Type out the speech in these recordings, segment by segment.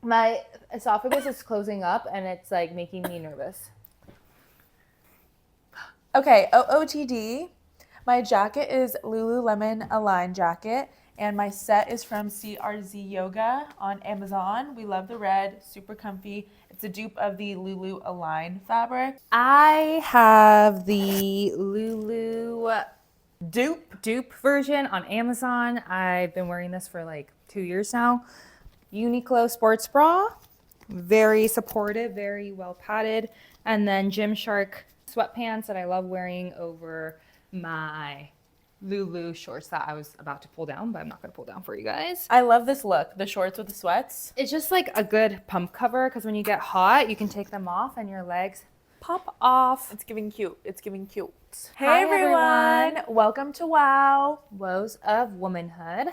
My esophagus is closing up and it's like making me nervous. Okay, OOTD. My jacket is Lululemon Align jacket, and my set is from CRZ Yoga on Amazon. We love the red, super comfy. It's a dupe of the Lulu Align fabric. I have the Lulu Dupe. dupe version on Amazon. I've been wearing this for like 2 years now. Uniqlo sports bra, very supportive, very well padded. And then Gymshark sweatpants that I love wearing over my Lulu shorts that I was about to pull down, but I'm not going to pull down for you guys. I love this look, the shorts with the sweats. It's just like a good pump cover because when you get hot, you can take them off and your legs pop off. It's giving cute. It's giving cute. Hey Hi, everyone. Welcome to Wow. Woes of Womanhood.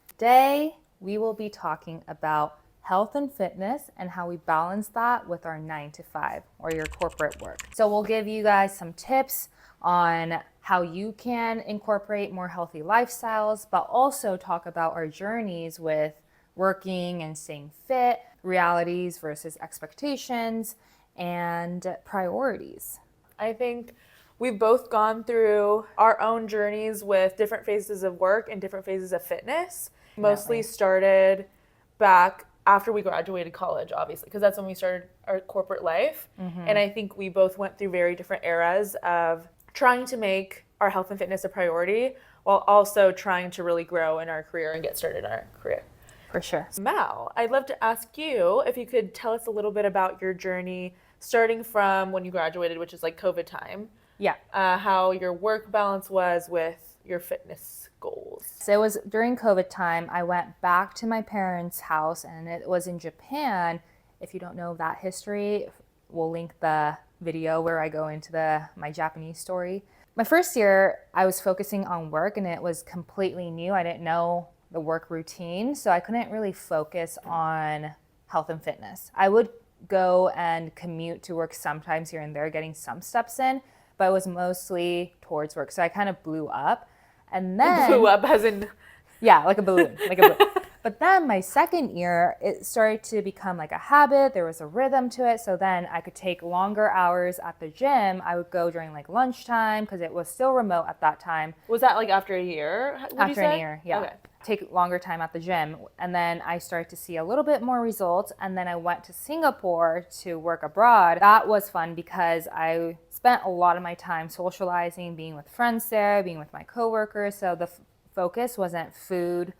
Today, we will be talking about health and fitness and how we balance that with our 9 to 5 or your corporate work. So we'll give you guys some tips on how you can incorporate more healthy lifestyles, but also talk about our journeys with working and staying fit, realities versus expectations, and priorities. I think we've both gone through our own journeys with different phases of work and different phases of fitness. Mostly started back after we graduated college, obviously, because that's when we started our corporate life. And I think we both went through very different eras of trying to make our health and fitness a priority while also trying to really grow in our career and get started in our career. For sure. Mal, I'd love to ask you if you could tell us a little bit about your journey starting from when you graduated, which is like COVID time. Yeah. How your work balance was with your fitness goals. So it was during COVID time. I went back to my parents' house and it was in Japan. If you don't know that history, we'll link the video where I go into my Japanese story. My first year, I was focusing on work and it was completely new. I didn't know the work routine, so I couldn't really focus on health and fitness. I would go and commute to work sometimes here and there, getting some steps in, but it was mostly towards work. So I kind of blew up. And then Blew up as in yeah, like a balloon, like a balloon. But then my second year, it started to become like a habit. There was a rhythm to it. So then I could take longer hours at the gym. I would go during like lunchtime because it was still remote at that time. Was that like after a year? After a year, yeah. Okay. Take longer time at the gym. And then I started to see a little bit more results. And then I went to Singapore to work abroad. That was fun because I spent a lot of my time socializing, being with friends there, being with my coworkers. So the focus wasn't food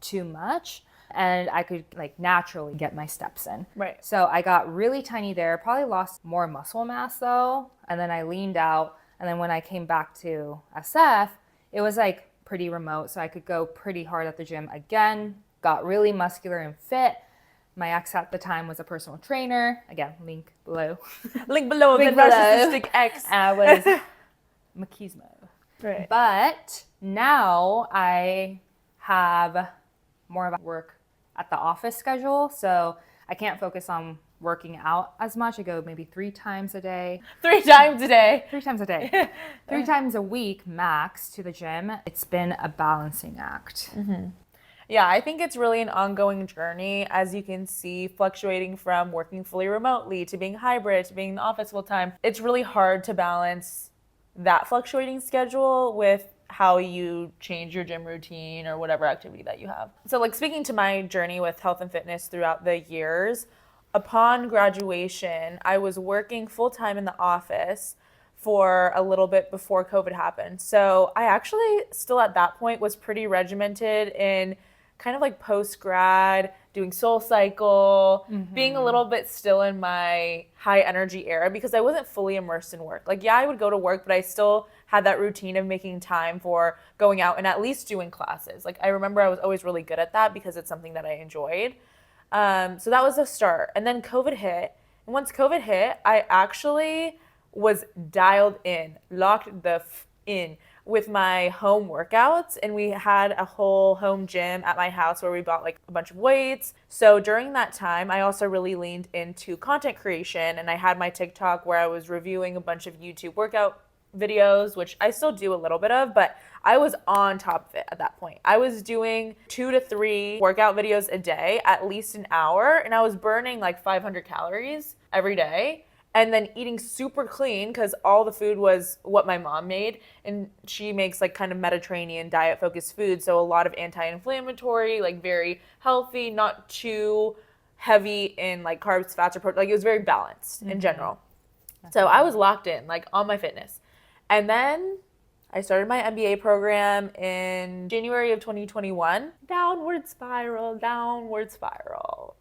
too much and I could like naturally get my steps in. Right. So I got really tiny there, probably lost more muscle mass though. And then I leaned out. And then when I came back to SF, it was like pretty remote. So I could go pretty hard at the gym again, got really muscular and fit. My ex at the time was a personal trainer. Again, link below. Link below, Link the below. narcissistic ex. I was machismo. Right. But now I have more of a work at the office schedule. So I can't focus on working out as much. I go maybe 3 times a day. 3 times a day. 3 times a day. 3 times a week max to the gym. It's been a balancing act. Yeah, I think it's really an ongoing journey, as you can see, fluctuating from working fully remotely to being hybrid to being in the office full time. It's really hard to balance that fluctuating schedule with how you change your gym routine or whatever activity that you have. So like speaking to my journey with health and fitness throughout the years, upon graduation, I was working full time in the office for a little bit before COVID happened. So I actually still at that point was pretty regimented in kind of like post-grad, doing Soul Cycle, being a little bit still in my high energy era because I wasn't fully immersed in work. Like, yeah, I would go to work, but I still had that routine of making time for going out and at least doing classes. Like, I remember I was always really good at that because it's something that I enjoyed. So that was the start. And then COVID hit. And once COVID hit, I actually was dialed in, locked the in with my home workouts, and we had a whole home gym at my house where we bought like a bunch of weights. So during that time, I also really leaned into content creation, and I had my TikTok where I was reviewing a bunch of YouTube workout videos, which I still do a little bit of, but I was on top of it at that point. I was doing 2 to 3 workout videos a day, at least an hour, and I was burning like 500 calories every day. And then eating super clean because all the food was what my mom made. And she makes like kind of Mediterranean diet focused food. So a lot of anti-inflammatory, like very healthy, not too heavy in like carbs, fats, or protein. Like it was very balanced in general. So I was locked in like on my fitness. And then I started my MBA program in January of 2021. Downward spiral, downward spiral.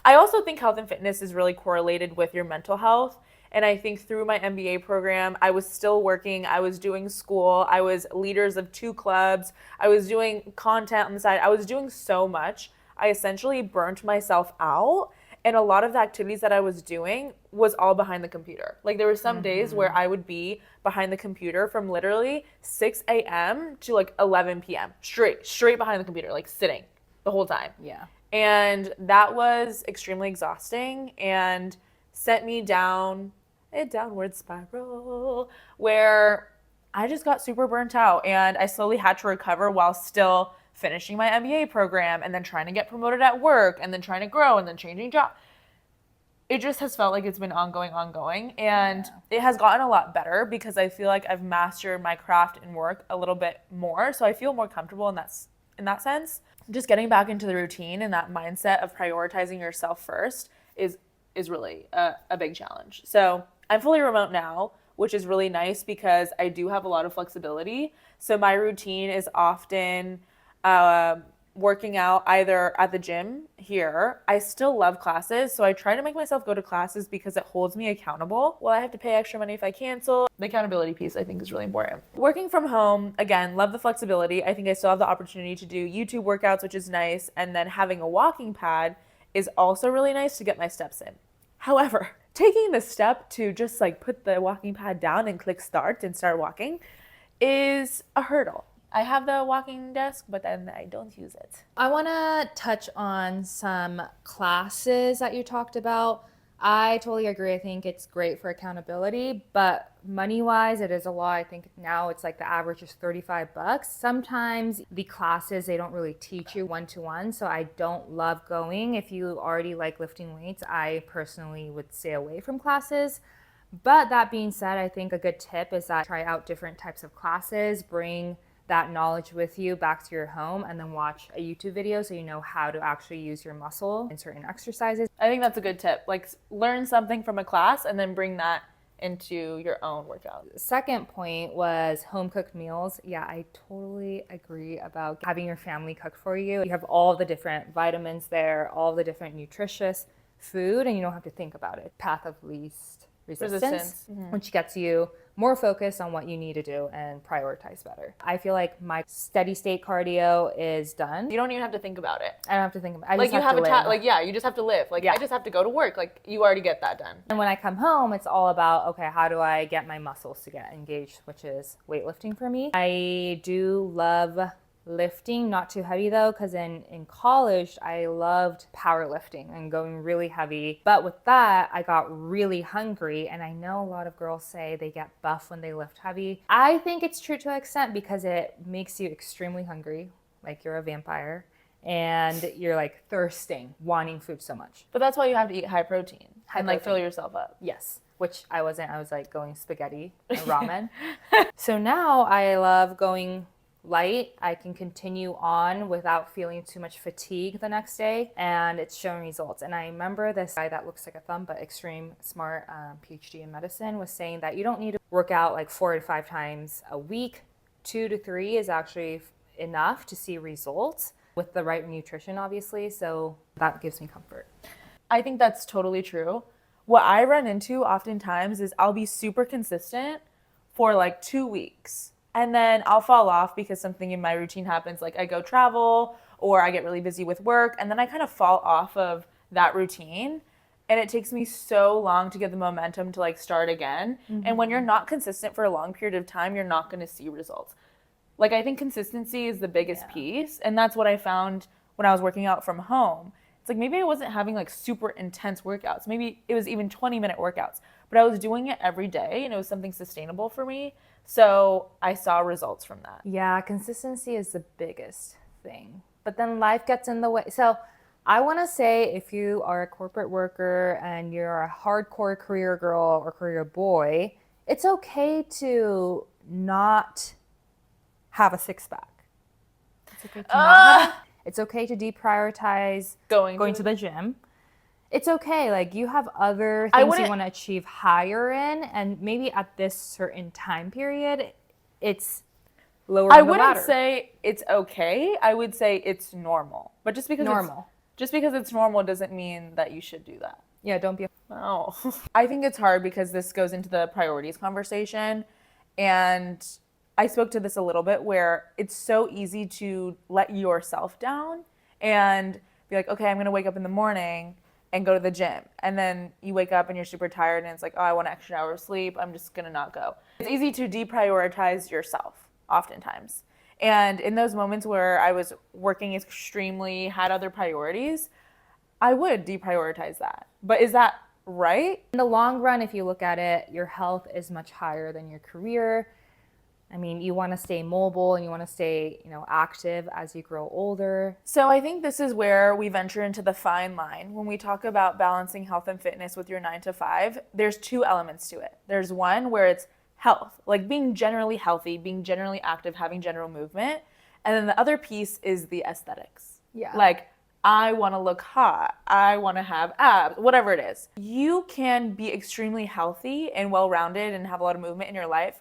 I also think health and fitness is really correlated with your mental health. And I think through my MBA program, I was still working, I was doing school, I was leaders of 2 clubs, I was doing content on the side, I was doing so much. I essentially burnt myself out. And a lot of the activities that I was doing was all behind the computer. Like there were some days where I would be behind the computer from literally 6 a.m. to like 11 p.m. Straight behind the computer, like sitting the whole time. Yeah. And that was extremely exhausting and sent me down a downward spiral where I just got super burnt out and I slowly had to recover while still finishing my MBA program and then trying to get promoted at work and then trying to grow and then changing job. It just has felt like it's been ongoing. And it has gotten a lot better because I feel like I've mastered my craft and work a little bit more. So I feel more comfortable in that sense. Just getting back into the routine and that mindset of prioritizing yourself first is really a big challenge. So I'm fully remote now, which is really nice because I do have a lot of flexibility. So my routine is often working out either at the gym here. I still love classes, so I try to make myself go to classes because it holds me accountable. Well, I have to pay extra money if I cancel. The accountability piece I think is really important. Working from home, again, love the flexibility. I think I still have the opportunity to do YouTube workouts, which is nice, and then having a walking pad is also really nice to get my steps in. However, taking the step to just like put the walking pad down and click start and start walking is a hurdle. I have the walking desk, but then I don't use it. I want to touch on some classes that you talked about. I totally agree. I think it's great for accountability, but money-wise, it is a lot. I think now it's like the average is $35. Sometimes the classes, they don't really teach you one-to-one, so I don't love going. If you already like lifting weights, I personally would stay away from classes. But that being said, I think a good tip is that try out different types of classes, bring that knowledge with you back to your home, and then watch a YouTube video so you know how to actually use your muscle in certain exercises. I think that's a good tip. Like learn something from a class and then bring that into your own workout. Second point was home cooked meals. Yeah, I totally agree about having your family cook for you. You have all the different vitamins there, all the different nutritious food, and you don't have to think about it. Path of least resistance. Which gets you more focused on what you need to do and prioritize better. I feel like my steady state cardio is done. You don't even have to think about it. I don't have to think about it. Like you have you just have to live. Like I just have to go to work. Like you already get that done. And when I come home, it's all about, okay, how do I get my muscles to get engaged, which is weightlifting for me. I do love lifting, not too heavy though, because in college I loved powerlifting and going really heavy. But with that, I got really hungry, and I know a lot of girls say they get buff when they lift heavy. I think it's true to an extent because it makes you extremely hungry, like you're a vampire, and you're like thirsting, wanting food so much. But that's why you have to eat high protein and like fill yourself up. Yes. Which I wasn't. I was like going spaghetti and ramen. So now I love going light. I can continue on without feeling too much fatigue the next day, and it's showing results. And I remember this guy that looks like a thumb but extreme smart, PhD in medicine, was saying that you don't need to work out like 4 to 5 times a week. 2 to 3 is actually enough to see results with the right nutrition, obviously. So that gives me comfort. I think that's totally true. What I run into oftentimes is I'll be super consistent for like 2 weeks. And then I'll fall off because something in my routine happens, like I go travel or I get really busy with work, and then I kind of fall off of that routine. And it takes me so long to get the momentum to like start again. And when you're not consistent for a long period of time, you're not going to see results. Like I think consistency is the biggest piece. And that's what I found when I was working out from home. It's like maybe I wasn't having like super intense workouts. Maybe it was even 20-minute workouts, but I was doing it every day and it was something sustainable for me. So I saw results from that. Yeah, consistency is the biggest thing. But then life gets in the way. So I want to say if you are a corporate worker and you're a hardcore career girl or career boy, it's okay to not have a six pack. It's okay to not have it's okay to deprioritize going to the gym. It's okay. Like you have other things you want to achieve higher in, and maybe at this certain time period, it's lower. I wouldn't say it's okay. I would say it's normal. But just because it's normal doesn't mean that you should do that. Yeah, don't be. No. I think it's hard because this goes into the priorities conversation, and I spoke to this a little bit where it's so easy to let yourself down and be like, okay, I'm going to wake up in the morning and go to the gym. And then you wake up and you're super tired and it's like, oh, I want an extra hour of sleep. I'm just going to not go. It's easy to deprioritize yourself oftentimes. And in those moments where I was working extremely, had other priorities, I would deprioritize that. But is that right? In the long run, if you look at it, your health is much higher than your career. I mean, you want to stay mobile and you want to stay, active as you grow older. So I think this is where we venture into the fine line. When we talk about balancing health and fitness with your 9 to 5, there's two elements to it. There's one where it's health, like being generally healthy, being generally active, having general movement. And then the other piece is the aesthetics. Yeah. Like, I want to look hot. I want to have abs, whatever it is. You can be extremely healthy and well-rounded and have a lot of movement in your life,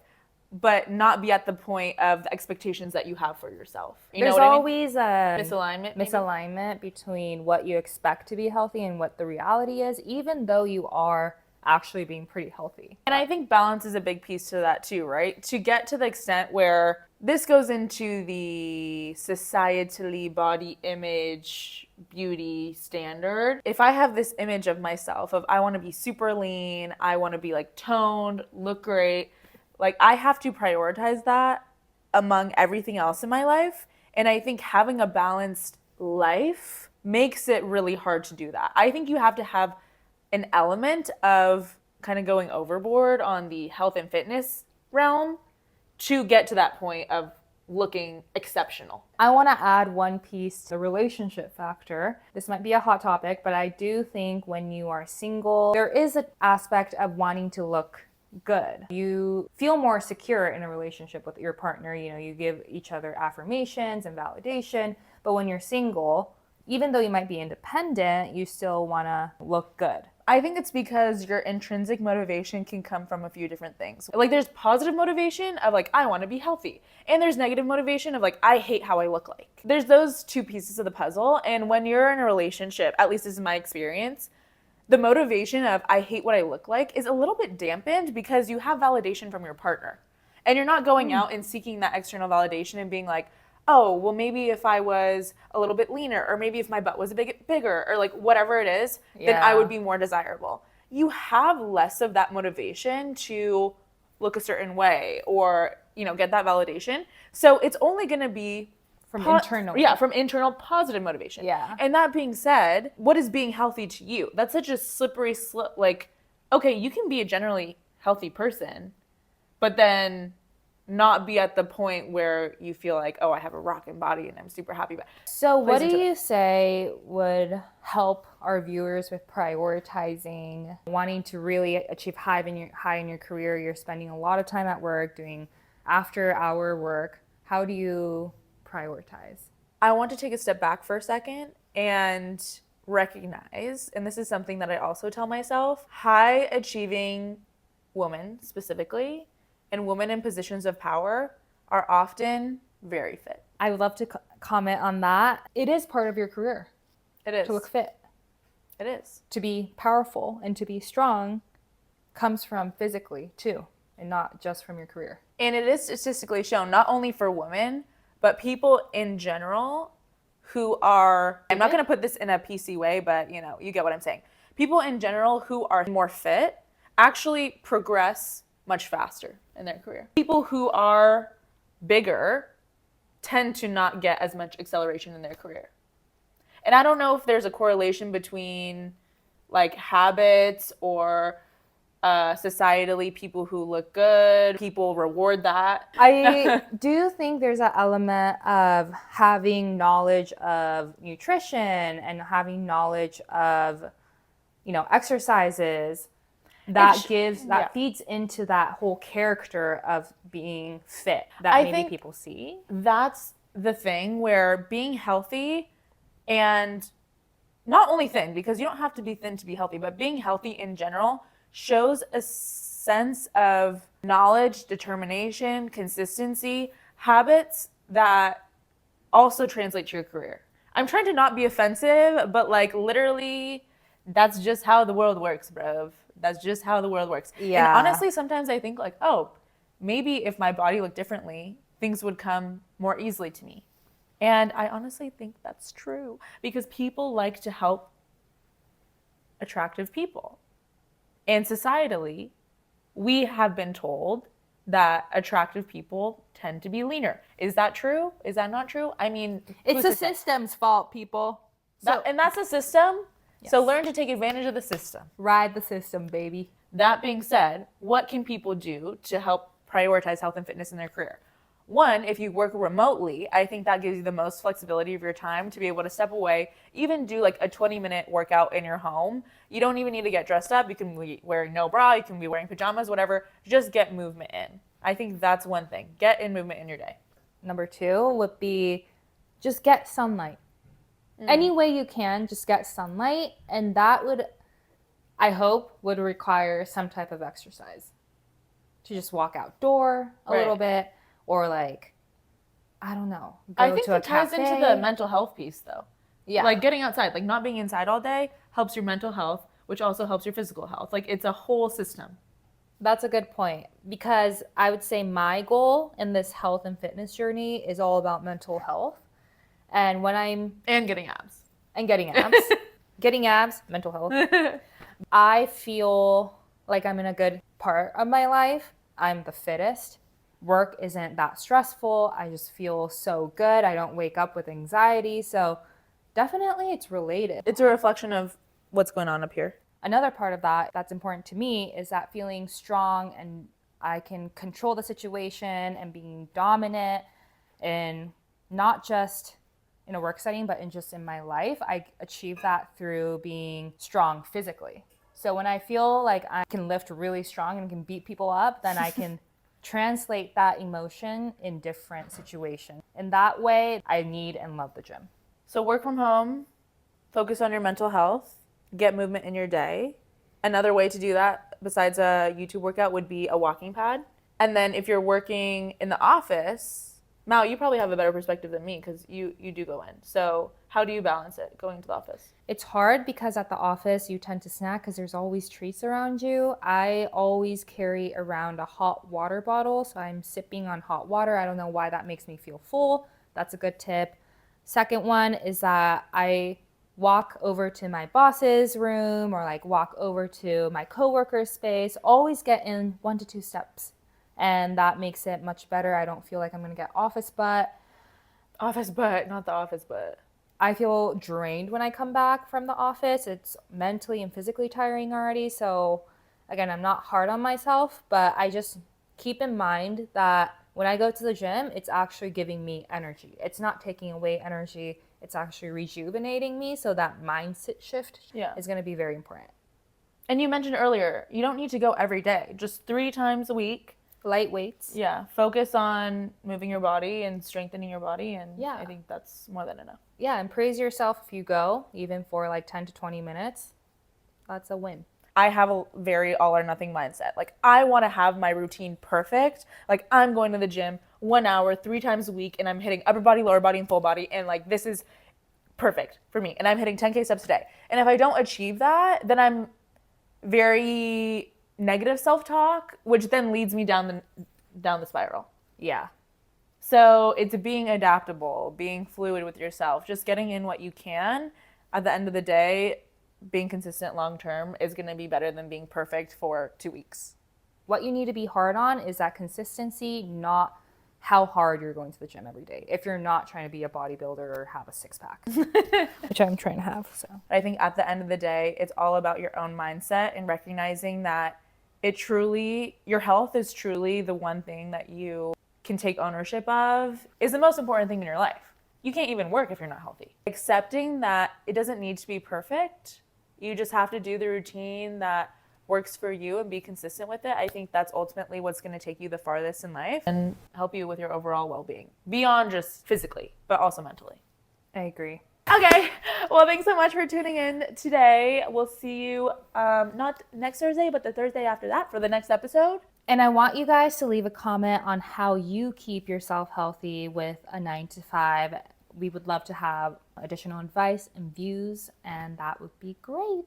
but not be at the point of the expectations that you have for yourself. There's always a misalignment between what you expect to be healthy and what the reality is, even though you are actually being pretty healthy. And I think balance is a big piece to that too, right? To get to the extent where this goes into the societally body image beauty standard. If I have this image of myself of I want to be super lean, I want to be like toned, look great, like I have to prioritize that among everything else in my life. And I think having a balanced life makes it really hard to do that. I think you have to have an element of kind of going overboard on the health and fitness realm to get to that point of looking exceptional. I want to add one piece, the relationship factor. This might be a hot topic, but I do think when you are single, there is an aspect of wanting to look good. You feel more secure in a relationship with your partner. You give each other affirmations and validation. But when you're single, even though you might be independent, you still want to look good. I think it's because your intrinsic motivation can come from a few different things. Like there's positive motivation of like, I want to be healthy. And there's negative motivation of like, I hate how I look like. There's those two pieces of the puzzle. And when you're in a relationship, at least this is my experience, the motivation of I hate what I look like is a little bit dampened because you have validation from your partner. And you're not going out and seeking that external validation and being like, oh, well, maybe if I was a little bit leaner, or maybe if my butt was a bit bigger, or like whatever it is, then I would be more desirable. You have less of that motivation to look a certain way or, get that validation. So it's only going to be from internal. Yeah, from internal positive motivation. Yeah. And that being said, what is being healthy to you? That's such a slippery slope. Like, okay, you can be a generally healthy person, but then not be at the point where you feel like, oh, I have a rocking body and I'm super happy about it. So what do you say would help our viewers with prioritizing, wanting to really achieve high in your career? You're spending a lot of time at work, doing after-hour work. How do you prioritize? I want to take a step back for a second and recognize, and this is something that I also tell myself, high achieving women specifically, and women in positions of power are often very fit. I would love to comment on that. It is part of your career. It is. To look fit. It is. To be powerful and to be strong comes from physically too, and not just from your career. And it is statistically shown, not only for women, but people in general who are, I'm not going to put this in a PC way, but you get what I'm saying. People in general who are more fit actually progress much faster in their career. People who are bigger tend to not get as much acceleration in their career. And I don't know if there's a correlation between like habits or societally people who look good, people reward that. I do think there's an element of having knowledge of nutrition and having knowledge of, exercises that feeds into that whole character of being fit that I maybe think people see. That's the thing where being healthy and not only thin, because you don't have to be thin to be healthy, but being healthy in general shows a sense of knowledge, determination, consistency, habits that also translate to your career. I'm trying to not be offensive, but like literally, that's just how the world works, bro. That's just how the world works. Yeah. And honestly, sometimes I think like, oh, maybe if my body looked differently, things would come more easily to me. And I honestly think that's true because people like to help attractive people. And societally, we have been told that attractive people tend to be leaner. Is that true? Is that not true? I mean, It's the system's fault, people. and that's a system. Yes. So learn to take advantage of the system. Ride the system, baby. That being said, what can people do to help prioritize health and fitness in their career? One, if you work remotely, I think that gives you the most flexibility of your time to be able to step away, even do like a 20-minute workout in your home. You don't even need to get dressed up. You can be wearing no bra. You can be wearing pajamas, whatever. Just get movement in. I think that's one thing. Get in movement in your day. Number 2 would be just get sunlight. Any way you can, just get sunlight. And that would, I hope, would require some type of exercise. To just walk outdoor a little bit. Or like, I don't know. I think it ties into the mental health piece though. Yeah. Like getting outside, like not being inside all day helps your mental health, which also helps your physical health. Like it's a whole system. That's a good point because I would say my goal in this health and fitness journey is all about mental health. And when I'm... And getting abs. And getting abs. Getting abs, mental health. I feel like I'm in a good part of my life. I'm the fittest. Work isn't that stressful. I just feel so good. I don't wake up with anxiety. So definitely it's related. It's a reflection of what's going on up here. Another part of that that's important to me is that feeling strong and I can control the situation and being dominant and not just in a work setting, but just in my life. I achieve that through being strong physically. So when I feel like I can lift really strong and can beat people up, then I can translate that emotion in different situations. In that way, I need and love the gym. So work from home, focus on your mental health, get movement in your day. Another way to do that besides a YouTube workout would be a walking pad. And then if you're working in the office, Mal, you probably have a better perspective than me because you do go in. So how do you balance it going to the office? It's hard because at the office you tend to snack because there's always treats around you. I always carry around a hot water bottle, so I'm sipping on hot water. I don't know why that makes me feel full. That's a good tip. Second one is that I walk over to my boss's room or like walk over to my coworker's space. Always get in 1 to 2 steps. And that makes it much better. I don't feel like I'm going to get office butt. Office butt, not the office butt. I feel drained when I come back from the office. It's mentally and physically tiring already. So again, I'm not hard on myself, but I just keep in mind that when I go to the gym, it's actually giving me energy. It's not taking away energy. It's actually rejuvenating me. So that mindset shift is going to be very important. And you mentioned earlier, you don't need to go every day, just 3 times a week. Light weights. Yeah. Focus on moving your body and strengthening your body. And I think that's more than enough. Yeah. And praise yourself if you go, even for like 10 to 20 minutes. That's a win. I have a very all or nothing mindset. Like I want to have my routine perfect. Like I'm going to the gym 1 hour, 3 times a week, and I'm hitting upper body, lower body, and full body. And like this is perfect for me. And I'm hitting 10K steps a day. And if I don't achieve that, then I'm very negative self-talk, which then leads me down the spiral. Yeah. So it's being adaptable, being fluid with yourself, just getting in what you can. At the end of the day, being consistent long-term is going to be better than being perfect for 2 weeks. What you need to be hard on is that consistency, not how hard you're going to the gym every day if you're not trying to be a bodybuilder or have a six-pack, which I'm trying to have. So I think at the end of the day, it's all about your own mindset and recognizing that your health is truly the one thing that you can take ownership of, is the most important thing in your life. You can't even work if you're not healthy. Accepting that it doesn't need to be perfect. You just have to do the routine that works for you and be consistent with it. I think that's ultimately what's going to take you the farthest in life and help you with your overall well-being, beyond just physically, but also mentally. I agree. Okay, well, thanks so much for tuning in today. We'll see you not next Thursday, but the Thursday after that for the next episode. And I want you guys to leave a comment on how you keep yourself healthy with a 9 to 5. We would love to have additional advice and views, and that would be great.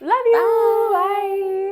Love you. Bye.